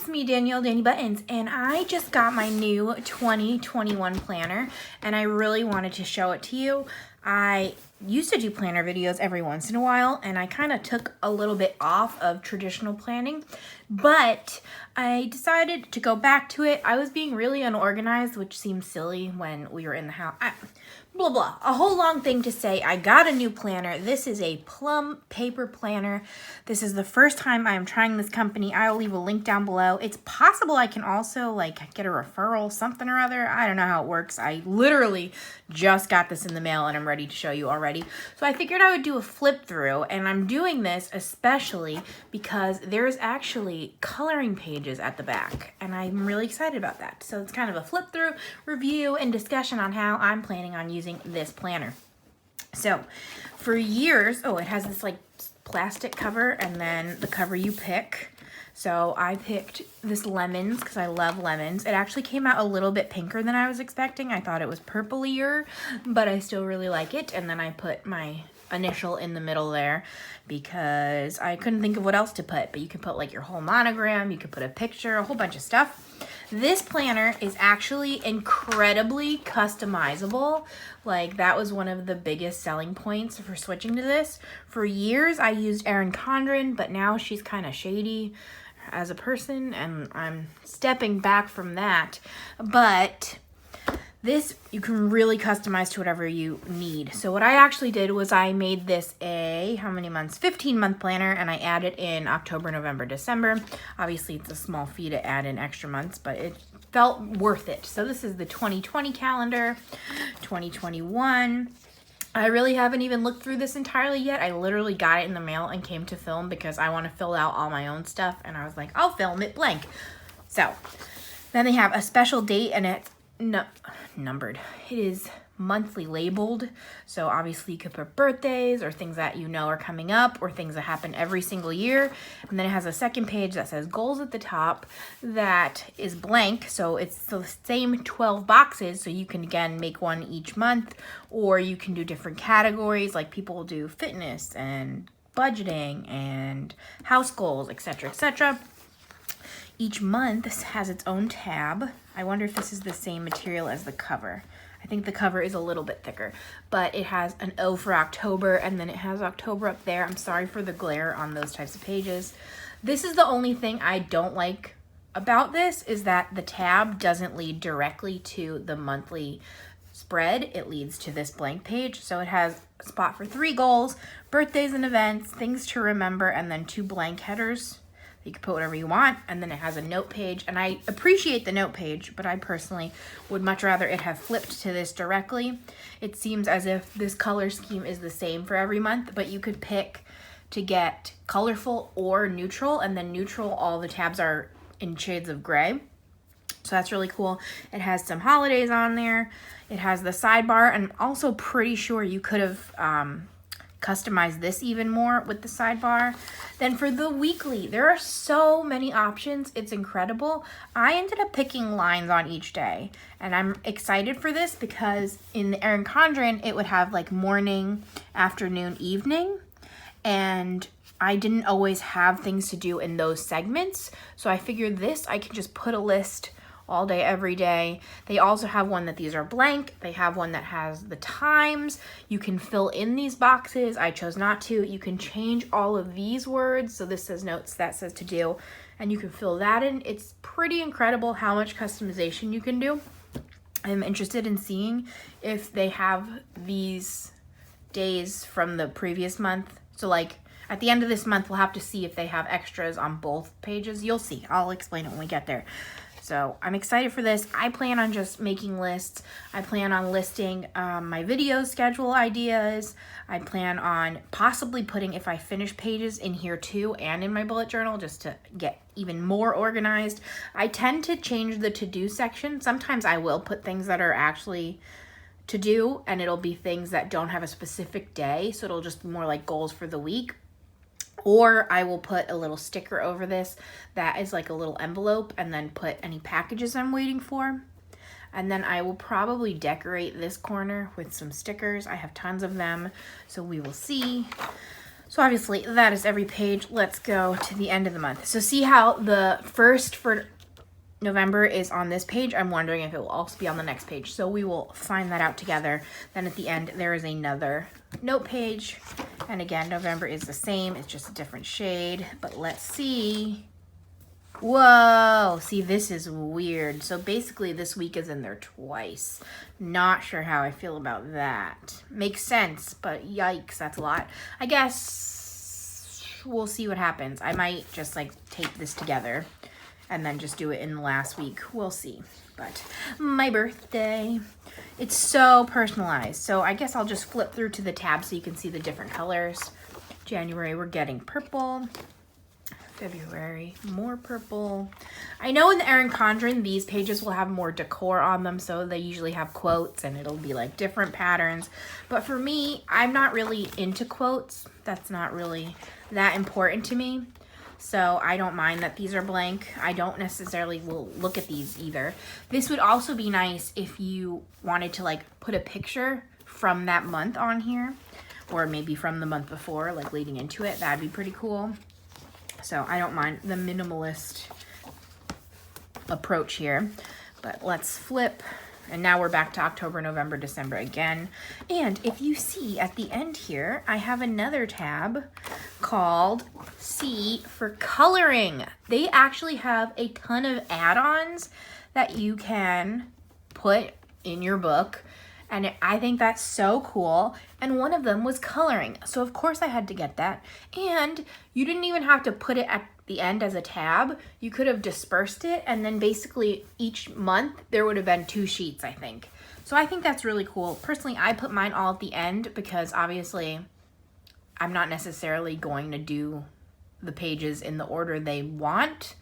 me, Danielle, Danibuttons, and I just got my new 2021 planner, and I really wanted to show it to you. I used to do planner videos every once in a while, and I kind of took a little bit off of traditional planning, but I decided to go back to it. I was being really unorganized, which seems silly when we were in the house. Blah, blah. A whole long thing to say. I got a new planner. This is a Plum paper planner. This is the first time I'm trying this company. I'll leave a link down below. It's possible I can also get a referral, something or other. I don't know how it works. I literally just got this in the mail and I'm ready to show you already. So I figured I would do a flip through, and I'm doing this especially because there's actually coloring pages at the back, and I'm really excited about that. So it's kind of a flip through, review, and discussion on how I'm planning on using this planner. So for years, it has this plastic cover and then the cover you pick. So I picked this lemons because I love lemons. It actually came out a little bit pinker than I was expecting. I thought it was purplier, but I still really like it. And then I put my initial in the middle there because I couldn't think of what else to put. But you could put your whole monogram, you could put a picture, a whole bunch of stuff. This planner is actually incredibly customizable. That was one of the biggest selling points for switching to this. For years, I used Erin Condren, but now she's kind of shady as a person, and I'm stepping back from that. But this, you can really customize to whatever you need. So what I actually did was I made this a, how many months? 15-month planner, and I added in October, November, December. Obviously, it's a small fee to add in extra months, but it felt worth it. So this is the 2020 calendar, 2021. I really haven't even looked through this entirely yet. I literally got it in the mail and came to film because I want to fill out all my own stuff, and I was like, I'll film it blank. So then they have a special date, and it's numbered. It is monthly labeled. So obviously you could put birthdays or things that are coming up or things that happen every single year. And then it has a second page that says goals at the top that is blank. So it's the same 12 boxes. So you can again make one each month, or you can do different categories. Like people do fitness and budgeting and house goals, etc., etc. Each month has its own tab. I wonder if this is the same material as the cover. I think the cover is a little bit thicker, but it has an O for October, and then it has October up there. I'm sorry for the glare on those types of pages. This is the only thing I don't like about this, is that the tab doesn't lead directly to the monthly spread. It leads to this blank page. So it has a spot for 3 goals, birthdays and events, things to remember, and then 2 blank headers. You can put whatever you want, and then it has a note page, and I appreciate the note page, but I personally would much rather it have flipped to this directly. It seems as if this color scheme is the same for every month, but you could pick to get colorful or neutral, and then neutral, all the tabs are in shades of gray. So that's really cool. It has some holidays on there. It has the sidebar, and I'm also pretty sure you could have customize this even more with the sidebar. Then for the weekly, there are so many options. It's incredible. I ended up picking lines on each day, and I'm excited for this because in the Erin Condren, it would have morning, afternoon, evening, and I didn't always have things to do in those segments. So I figured this, I can just put a list all day, every day. They also have one that these are blank. They have one that has the times. You can fill in these boxes. I chose not to. You can change all of these words. So this says notes, that says to do, and you can fill that in. It's pretty incredible how much customization you can do. I'm interested in seeing if they have these days from the previous month. So at the end of this month, we'll have to see if they have extras on both pages. You'll see. I'll explain it when we get there. So I'm excited for this. I plan on just making lists. I plan on listing my video schedule ideas. I plan on possibly putting, if I finish pages, in here too, and in my bullet journal, just to get even more organized. I tend to change the to-do section. Sometimes I will put things that are actually to do, and it'll be things that don't have a specific day. So it'll just be more like goals for the week. Or I will put a little sticker over this that is like a little envelope, and then put any packages I'm waiting for. And then I will probably decorate this corner with some stickers. I have tons of them, so we will see. So obviously that is every page. Let's go to the end of the month. So see how the first for November is on this page? I'm wondering if it will also be on the next page. So we will find that out together. Then at the end, there is another note page. And again, November is the same. It's just a different shade. But let's see. Whoa, see, this is weird. So basically this week is in there twice. Not sure how I feel about that. Makes sense, but yikes, that's a lot. I guess we'll see what happens. I might just like tape this together and then just do it in the last week. We'll see. But my birthday, it's so personalized. So I guess I'll just flip through to the tab so you can see the different colors. January, we're getting purple. February, more purple. I know in the Erin Condren, these pages will have more decor on them, so they usually have quotes and it'll be like different patterns. But for me, I'm not really into quotes. That's not really that important to me. So I don't mind that these are blank. I don't necessarily will look at these either. This would also be nice if you wanted to like put a picture from that month on here, or maybe from the month before, like leading into it. That'd be pretty cool. So I don't mind the minimalist approach here, but let's flip. And now we're back to October, November, December again. And if you see at the end here, I have another tab called C for coloring. They actually have a ton of add-ons that you can put in your book. And I think that's so cool. And one of them was coloring. So of course I had to get that. And you didn't even have to put it at the end as a tab. You could have dispersed it. And then basically each month there would have been 2 sheets, I think. So I think that's really cool. Personally, I put mine all at the end because obviously I'm not necessarily going to do the pages in the order they want.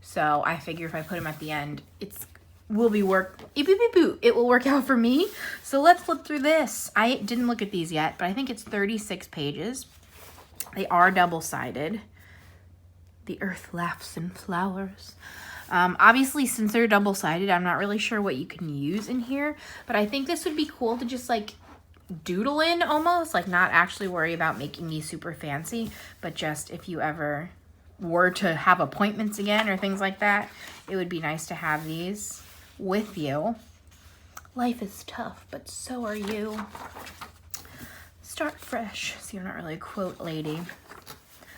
So I figure if I put them at the end, it will work out for me. So let's flip through this. I didn't look at these yet, but I think it's 36 pages. They are double-sided. The earth laughs and flowers. Obviously, since they're double-sided, I'm not really sure what you can use in here, but I think this would be cool to just like doodle in almost, like not actually worry about making these super fancy, but just if you ever were to have appointments again or things like that, it would be nice to have these with you. Life is tough, but so are you. Start fresh. See, you're not really a quote lady.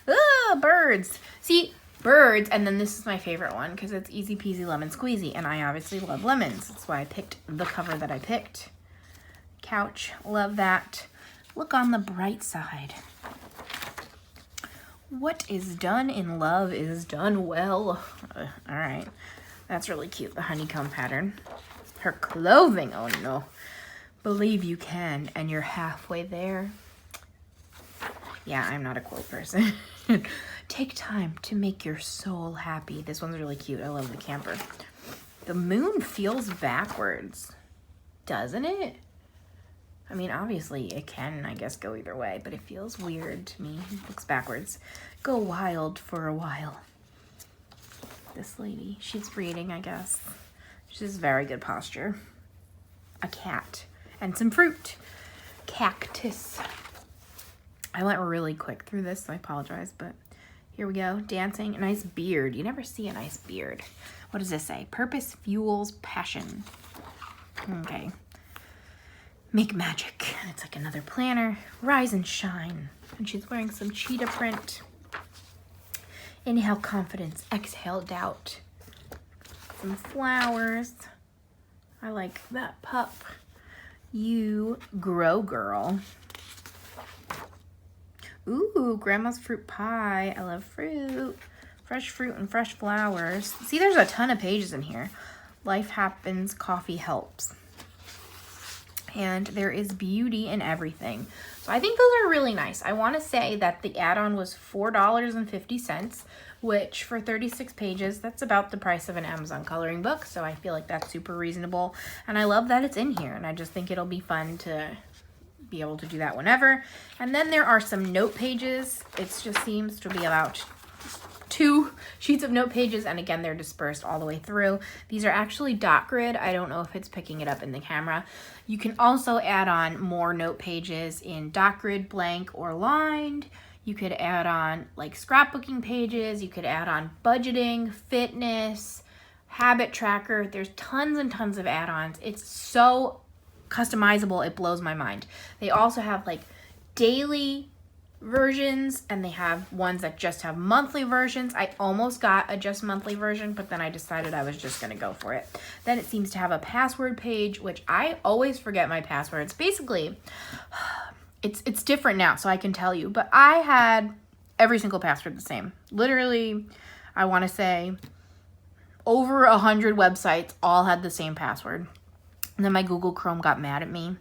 Ah, birds. See, birds, and then this is my favorite one because it's easy peasy lemon squeezy, and I obviously love lemons. That's why I picked the cover that I picked. Couch, love that. Look on the bright side. What is done in love is done well. All right. That's really cute, the honeycomb pattern. Her clothing, oh no. Believe you can, and you're halfway there. Yeah, I'm not a quote person. Take time to make your soul happy. This one's really cute. I love the camper. The moon feels backwards, doesn't it? I mean, obviously it can, I guess, go either way, but it feels weird to me. It looks backwards. Go wild for a while. This lady, she's reading, I guess. She's very good posture. A cat and some fruit. Cactus. I went really quick through this, so I apologize, but here we go. Dancing, a nice beard. You never see a nice beard. What does this say? Purpose fuels passion. Okay. Make magic. It's like another planner. Rise and shine. And she's wearing some cheetah print. Inhale confidence, exhale doubt. Some flowers. I like that pup. You grow, girl. Ooh, grandma's fruit pie. I love fruit. Fresh fruit and fresh flowers. See, there's a ton of pages in here. Life happens, coffee helps. And there is beauty in everything. So I think those are really nice. I want to say that the add-on was $4.50, which for 36 pages, that's about the price of an Amazon coloring book. So I feel like that's super reasonable. And I love that it's in here. And I just think it'll be fun to be able to do that whenever. And then there are some note pages. It just seems to be about 2 sheets of note pages, and again they're dispersed all the way through. These are actually dot grid. I don't know if it's picking it up in the camera. You can also add on more note pages in dot grid, blank, or lined. You could add on like scrapbooking pages. You could add on budgeting, fitness, habit tracker. There's tons and tons of add-ons. It's so customizable, it blows my mind. They also have like daily versions, and they have ones that just have monthly versions. I almost got a just monthly version, but then I decided I was just gonna go for it. Then it seems to have a password page, which I always forget my passwords. Basically, it's different now, so I can tell you, but I had every single password the same. Literally, I want to say over 100 websites all had the same password. And then my Google Chrome got mad at me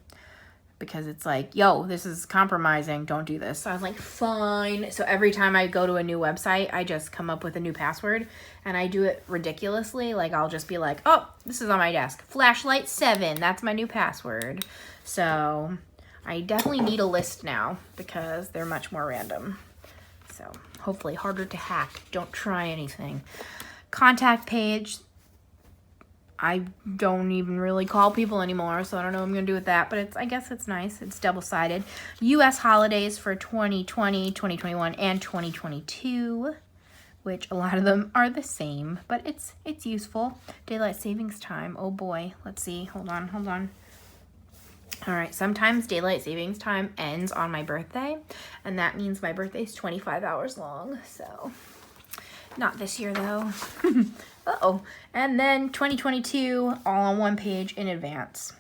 because it's like, yo, this is compromising. Don't do this. So I was like, fine. So every time I go to a new website, I just come up with a new password, and I do it ridiculously. Like, I'll just be like, oh, this is on my desk. Flashlight 7. That's my new password. So I definitely need a list now because they're much more random. So hopefully harder to hack. Don't try anything. Contact page. I don't even really call people anymore, so I don't know what I'm going to do with that, but I guess it's nice. It's double-sided. U.S. holidays for 2020, 2021, and 2022, which a lot of them are the same, but it's useful. Daylight savings time. Oh, boy. Let's see. Hold on. All right, sometimes daylight savings time ends on my birthday, and that means my birthday is 25 hours long, so not this year, though. Uh-oh. And then 2022, all on one page in advance.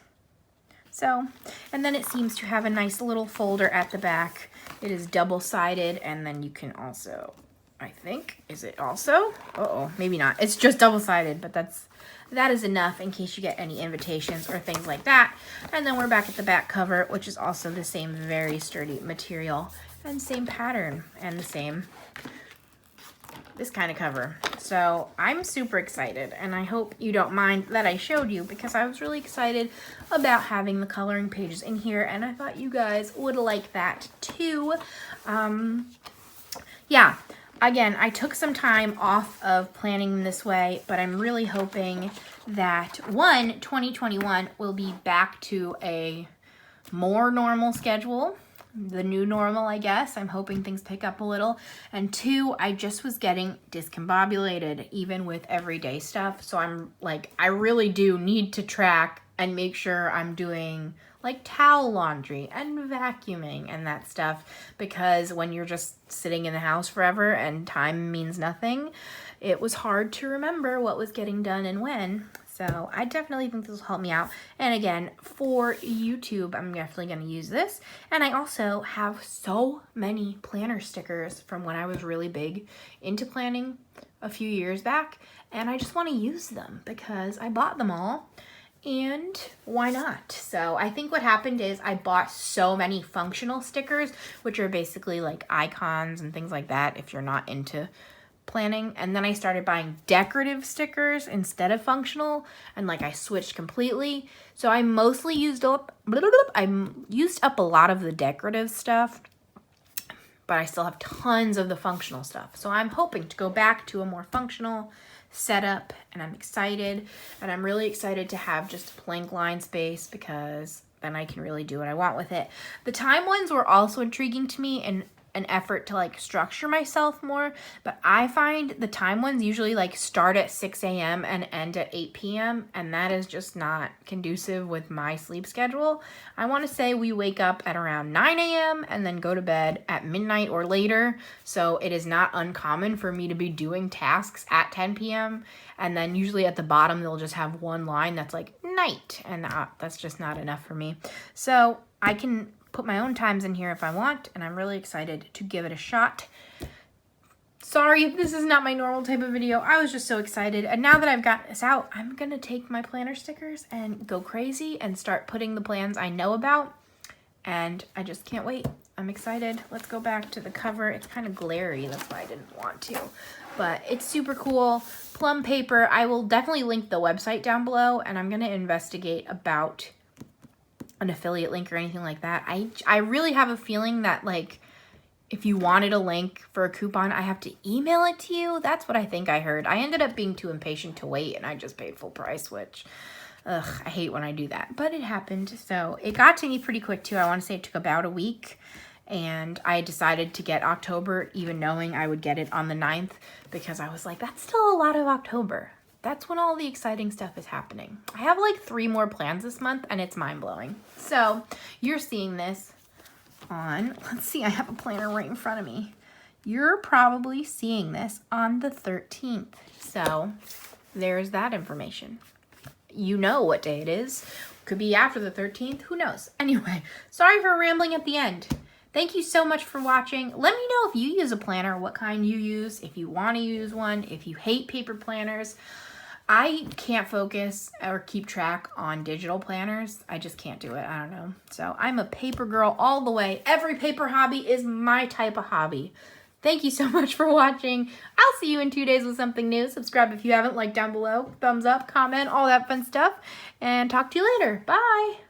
So, and then it seems to have a nice little folder at the back. It is double-sided, and then you can also, I think, is it also? Uh-oh, maybe not. It's just double-sided, but that is enough in case you get any invitations or things like that. And then we're back at the back cover, which is also the same very sturdy material and same pattern and the same this kind of cover. So I'm super excited, and I hope you don't mind that I showed you because I was really excited about having the coloring pages in here, and I thought you guys would like that too. Yeah, again, I took some time off of planning this way, but I'm really hoping that 2021 will be back to a more normal schedule. The new normal, I guess. I'm hoping things pick up a little. And 2, I just was getting discombobulated even with everyday stuff. So I'm like, I really do need to track and make sure I'm doing like towel laundry and vacuuming and that stuff, because when you're just sitting in the house forever and time means nothing, it was hard to remember what was getting done and when. So I definitely think this will help me out. And again, for YouTube, I'm definitely going to use this. And I also have so many planner stickers from when I was really big into planning a few years back. And I just want to use them because I bought them all. And why not? So I think what happened is I bought so many functional stickers, which are basically like icons and things like that if you're not into planning, and then I started buying decorative stickers instead of functional, and like I switched completely. So I mostly used up a lot of the decorative stuff, but I still have tons of the functional stuff. So I'm hoping to go back to a more functional setup, and I'm excited, and I'm really excited to have just blank line space because then I can really do what I want with it. The time ones were also intriguing to me and an effort to like structure myself more, but I find the time ones usually like start at 6 a.m. and end at 8 p.m. and that is just not conducive with my sleep schedule. I want to say we wake up at around 9 a.m. and then go to bed at midnight or later, so it is not uncommon for me to be doing tasks at 10 p.m. and then usually at the bottom they'll just have one line that's like night, and that's just not enough for me. So I can put my own times in here if I want, and I'm really excited to give it a shot. Sorry if this is not my normal type of video. I was just so excited, and now that I've got this out, I'm gonna take my planner stickers and go crazy and start putting the plans I know about, and I just can't wait. I'm excited. Let's go back to the cover. It's kind of glary, that's why I didn't want to, but it's super cool. Plum paper. I will definitely link the website down below, and I'm gonna investigate about an affiliate link or anything like that. I really have a feeling that like if you wanted a link for a coupon, I have to email it to you. That's what I think I heard. I ended up being too impatient to wait, and I just paid full price, which I hate when I do that, but it happened. So it got to me pretty quick too. I want to say it took about a week, And I decided to get October, even knowing I would get it on the 9th, because I was like, that's still a lot of October. That's when all the exciting stuff is happening. I have like 3 more plans this month, and it's mind-blowing. So you're seeing this on, let's see, I have a planner right in front of me. You're probably seeing this on the 13th. So there's that information. You know what day it is. Could be after the 13th, who knows? Anyway, sorry for rambling at the end. Thank you so much for watching. Let me know if you use a planner, what kind you use, if you want to use one, if you hate paper planners. I can't focus or keep track on digital planners. I just can't do it. I don't know. So I'm a paper girl all the way. Every paper hobby is my type of hobby. Thank you so much for watching. I'll see you in 2 days with something new. Subscribe if you haven't, like down below, thumbs up, comment, all that fun stuff, and talk to you later. Bye.